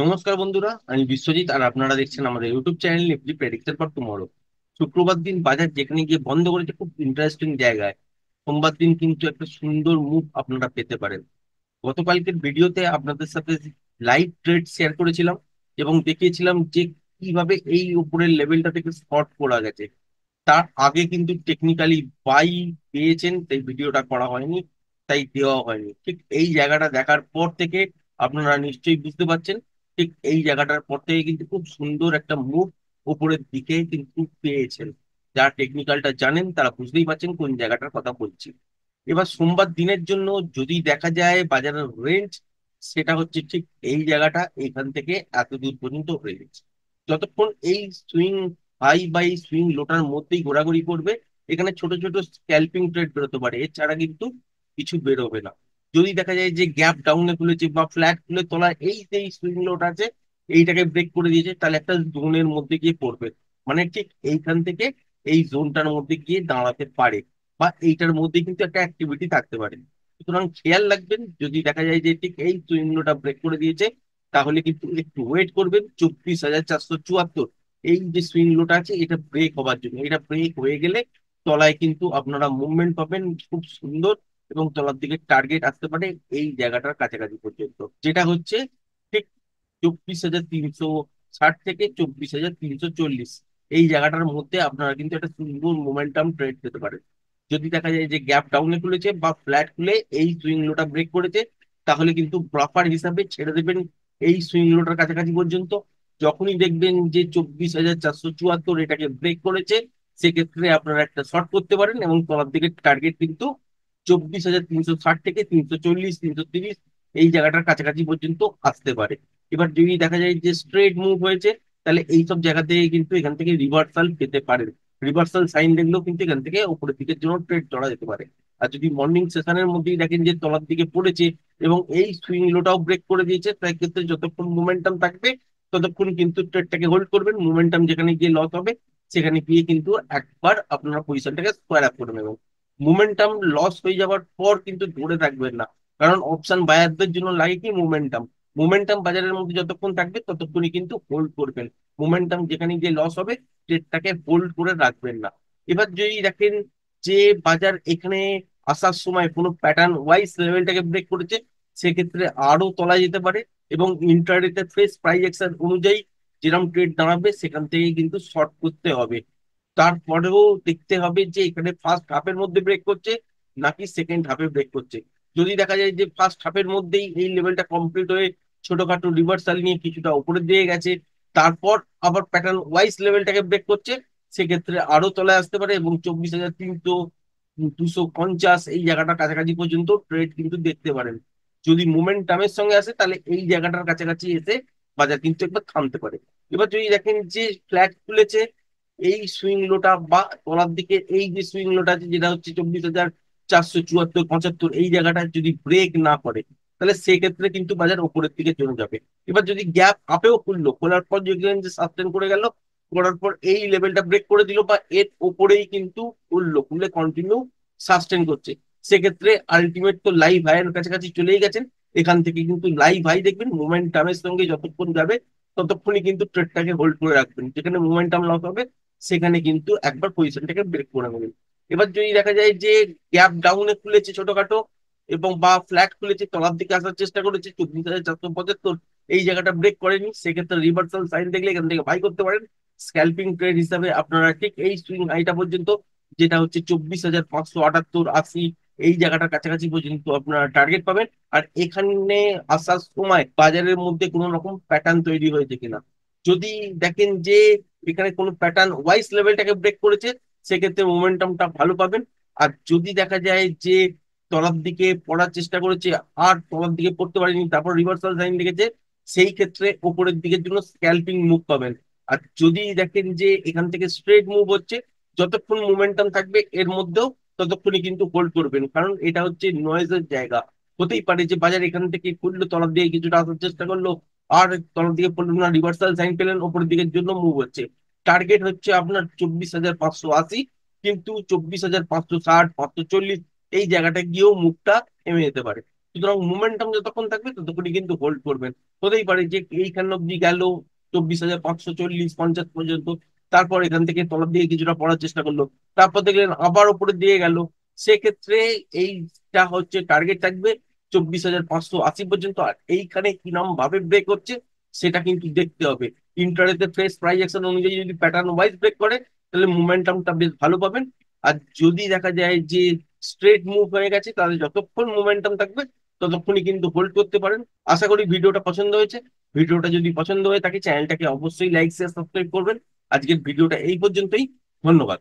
নমস্কার বন্ধুরা, আমি বিশ্বজিৎ আর আপনারা দেখছেন আমাদের YouTube channel Nifty predictor for tomorrow. শুক্রবার দিন বাজার যেখানে গিয়ে বন্ধ করেছে খুব ইন্টারেস্টিং জায়গায়। সোমবার দিন কিন্তু একটা সুন্দর মুভ আপনারা পেতে পারেন। গতকালকের ভিডিওতে আপনাদের সাথে লাইভ ট্রেড শেয়ার করেছিলাম এবং দেখিয়েছিলাম যে কিভাবে এই উপরের লেভেলটা থেকে স্পট করা গেছে। তার আগে কিন্তু টেকনিক্যালি বাই পেয়েছেন, তাই ভিডিওটা করা হয়নি, তাই দেওয়া হয়নি। ঠিক এই জায়গাটা দেখার পর থেকে আপনারা নিশ্চয়ই বুঝতে পারছেন, ঠিক এই জায়গাটার পর থেকে কিন্তু খুব সুন্দর একটা মুভ উপরের দিকে কিন্তু পেয়েছেন। যারা টেকনিক্যালটা জানেন তারা বুঝতেই পারছেন কোন জায়গাটার কথা বলছি। এবার সোমবার দিনের জন্য যদি দেখা যায় বাজারের রেঞ্জ, সেটা হচ্ছে ঠিক এই জায়গাটা, এখান থেকে এত দূর পর্যন্ত রেঞ্জ। যতক্ষণ এই সুইং হাই বা এই সুইং লোটার মধ্যেই ঘোরাঘুরি করবে, এখানে ছোট ছোট স্ক্যাল্পিং ট্রেড বেরোতে পারে, এছাড়া কিন্তু কিছু বেরোবে না। যদি দেখা যায় যে গ্যাপ ডাউনে খুলেছে বা ফ্ল্যাট খুলে তোলা, এই যে সুইং লোট আছে এইটাকে ব্রেক করে দিয়েছে, তাহলে একটা জোনের মধ্যে গিয়ে পড়বে। মানে ঠিক এইখান থেকে এই জোনটার মধ্যে গিয়ে দাঁড়াতে পারে বা এইটার মধ্যে কিন্তু একটা অ্যাক্টিভিটি থাকতে পারে। সুতরাং খেয়াল রাখবেন, যদি দেখা যায় যে ঠিক এই সুইং লোটা ব্রেক করে দিয়েছে, তাহলে কিন্তু একটু ওয়েট করবেন 24,474। এই যে সুইং লোটা আছে এটা ব্রেক হবার জন্য, এটা ব্রেক হয়ে গেলে তলায় কিন্তু আপনারা মুভমেন্ট পাবেন খুব সুন্দর, এবং তলার দিকে টার্গেট আসতে পারে এই জায়গাটার কাছাকাছি পর্যন্ত, যেটা হচ্ছে ঠিক 24,360 থেকে 24,340। এই জায়গাটার মধ্যে আপনারা কিন্তু একটা সুন্দর মোমেন্টাম ট্রেড পেতে পারেন। যদি দেখা যায় যে গ্যাপ ডাউনে খুলেছে বা ফ্ল্যাট খুলে এই সুইং লোটা ব্রেক করেছে, তাহলে কিন্তু বাফার হিসাবে ছেড়ে দেবেন এই সুইং লোটার কাছাকাছি পর্যন্ত। যখনই দেখবেন যে 24,474 এটাকে ব্রেক করেছে, সেক্ষেত্রে আপনারা একটা শর্ট করতে পারেন এবং তলার দিকে টার্গেট কিন্তু 24,360 থেকে 340, 330 এই জায়গাটার কাছাকাছি পর্যন্ত আসতে পারে। এবার যদি দেখা যায় যে স্ট্রেট মুভ হয়েছে, তাহলে এইসব জায়গা থেকে কিন্তু এখান থেকে রিভার্সাল পেতে পারেন। রিভার্সাল সাইন দেখলেও কিন্তু এখান থেকে উপরের দিকের জন্য ট্রেড ধরা যেতে পারে। আর যদি মর্নিং সেশনের মধ্যেই দেখেন যে তলার দিকে পড়েছে এবং এই সুইং লোটাও ব্রেক করে দিয়েছে, তাই ক্ষেত্রে যতক্ষণ মোমেন্টাম থাকবে ততক্ষণ কিন্তু ট্রেডটাকে হোল্ড করবেন। মোমেন্টাম যেখানে গিয়ে লস হবে, সেখানে গিয়ে কিন্তু একবার আপনারা পজিশনটাকে স্কোয়ার আপ করে নেবেন। মোমেন্টাম লস হয়ে যাওয়ার পর কিন্তু ধরে থাকবেন না, কারণ অপশন বায়ারদের জন্য লাগে কি মোমেন্টাম। মোমেন্টাম বাজারের মধ্যে যতক্ষণ থাকবে ততক্ষণই কিন্তু হোল্ড করবেন। মোমেন্টাম যেখানে গিয়ে লস হবে, ট্রেডটাকে হোল্ড করে রাখবেন না। এবার যদি দেখেন যে বাজার এখানে আসার সময় কোনো প্যাটার্ন ওয়াইজ লেভেলটাকে ব্রেক করেছে, সেক্ষেত্রে আরো তলায় যেতে পারে এবং ইন্টারডেতে ফ্রেশ প্রাইস অ্যাকশন অনুযায়ী যেরকম ট্রেড দাঁড়াবে সেখান থেকে কিন্তু শর্ট করতে হবে। তারপরেও দেখতে হবে যে এখানে ফার্স্ট হাফের মধ্যে ব্রেক করছে নাকি সেকেন্ড হাফে ব্রেক করছে। যদি দেখা যায় যে ফার্স্ট হাফের মধ্যেই এই লেভেলটা কমপ্লিট হয়ে ছোটখাটো রিভার্সাল নিয়ে কিছুটা উপরে দিয়ে গেছে, তারপর আবার প্যাটার্ন ওয়াইজ লেভেলটাকে ব্রেক করছে, সেক্ষেত্রে আরো তলায় আসতে পারে এবং 24,300, 250 এই জায়গাটার কাছাকাছি পর্যন্ত ট্রেড কিন্তু দেখতে পারেন। যদি মোমেন্টামের সঙ্গে আসে, তাহলে এই জায়গাটার কাছাকাছি এসে বাজার কিন্তু একবার থামতে পারে। এবার যদি দেখেন যে ফ্ল্যাট খুলেছে, এই সুইং লোটা বা তলার দিকে এই যে সুইং লোটা আছে যেটা হচ্ছে 24,474, 75, এই জায়গাটা যদি ব্রেক না করে, তাহলে সেক্ষেত্রে কিন্তু বাজার উপরের দিকে চলে যাবে। এবার যদি গ্যাপ আপেও খুললো, খোলার পর দেখলেন যে সাস্টেন করে গেল, করার পর এই লেভেলটা ব্রেক করে দিল বা এর উপরেই কিন্তু খুললো, খুলে কন্টিনিউ সাস্টেন করছে, সেক্ষেত্রে আলটিমেট তো লাইভ হাইয়ের কাছাকাছি চলেই গেছেন। এখান থেকে কিন্তু লাইভ হাই দেখবেন, মোমেন্টামের সঙ্গে যতক্ষণ যাবে ততক্ষণই কিন্তু ট্রেডটাকে হোল্ড করে রাখবেন। যেখানে মোমেন্টাম লস হবে, সেখানে কিন্তু একবার পজিশনটাকে ব্রেক করে নেবেন। এবার যদি দেখা যায় যে গ্যাপ ডাউনে খুলেছে ছোটখাটো এবং বা ফ্ল্যাট খুলেছে, তলার দিকে আসার চেষ্টা করেছে 24,475, এই জায়গাটা ব্রেক করেনি, সেক্ষেত্রে রিভার্সাল সাইন দেখলে এখান থেকে বাই করতে পারেন। স্ক্যাল্পিং ট্রেড হিসাবে আপনারা ঠিক এই সুইং হাইটা পর্যন্ত, যেটা হচ্ছে 24,578, 80, এই জায়গাটার কাছাকাছি পর্যন্ত আপনারা টার্গেট পাবেন। আর এখানে আসার সময় বাজারের মধ্যে কোনো রকম প্যাটার্ন তৈরি হয়েছে কিনা, যদি দেখেন যে এখানে কোনো প্যাটার্ন ওয়াইজ লেভেলটাকে ব্রেক করেছে, সেক্ষেত্রে মোমেন্টামটা ভালো পাবেন। আর যদি দেখা যায় যে তলার দিকে পড়ার চেষ্টা করেছে আর তলার দিকে পড়তে পারেনি, তারপর রিভার্সাল সাইন দেখেছে, সেই ক্ষেত্রে ওপরের দিকের জন্য স্ক্যাল্পিং মুভ পাবেন। আর যদি দেখেন যে এখান থেকে স্ট্রেট মুভ হচ্ছে, যতক্ষণ মোমেন্টাম থাকবে এর মধ্যেও ততক্ষণই কিন্তু হোল্ড করবেন, কারণ এটা হচ্ছে নয়েজের জায়গা। হতেই পারে যে বাজার এখান থেকে খুললো, তলার দিকে কিছুটা আসার চেষ্টা করলো, আর তলার দিকে পড়লো না, রিভার্সাল সাইন পেলেন, ওপরের দিকের জন্য মুভ হচ্ছে। টার্গেট হচ্ছে আপনার 24,580, কিন্তু 24,560, 540 এই জায়গাটা গিয়েও মুভটা থেমে যেতে পারে। সুতরাং মোমেন্টাম যতক্ষণ থাকবে ততক্ষণই কিন্তু হোল্ড করবেন। হতেই পারে যে এইখান অব্দি গেল 24,540-50 পর্যন্ত, তারপর এখান থেকে তলার দিকে কিছুটা পড়ার চেষ্টা করলো, তারপর দেখলেন আবার উপরের দিকে গেল, সেক্ষেত্রে এইটা হচ্ছে টার্গেট থাকবে 24,580 পর্যন্ত। আর এইখানে কিরম ভাবে ব্রেক হচ্ছে সেটা কিন্তু দেখতে হবে। ইন্টারডেতে ফ্রেশ প্রাইস অ্যাকশন অনুযায়ী যদি প্যাটার্ন ওয়াইজ ব্রেক করে তাহলে মোমেন্টামটা বেশ ভালো পাবেন। আর যদি দেখা যায় যে স্ট্রেট মুভ হয়ে গেছে তাহলে যতক্ষণ মোমেন্টাম থাকবে ততক্ষণই কিন্তু হোল্ড করতে পারেন। আশা করি ভিডিওটা পছন্দ হয়েছে। ভিডিওটা যদি পছন্দ হয়ে থাকে চ্যানেলটাকে অবশ্যই লাইক শেয়ার সাবস্ক্রাইব করবেন। আজকের ভিডিওটা এই পর্যন্তই। ধন্যবাদ।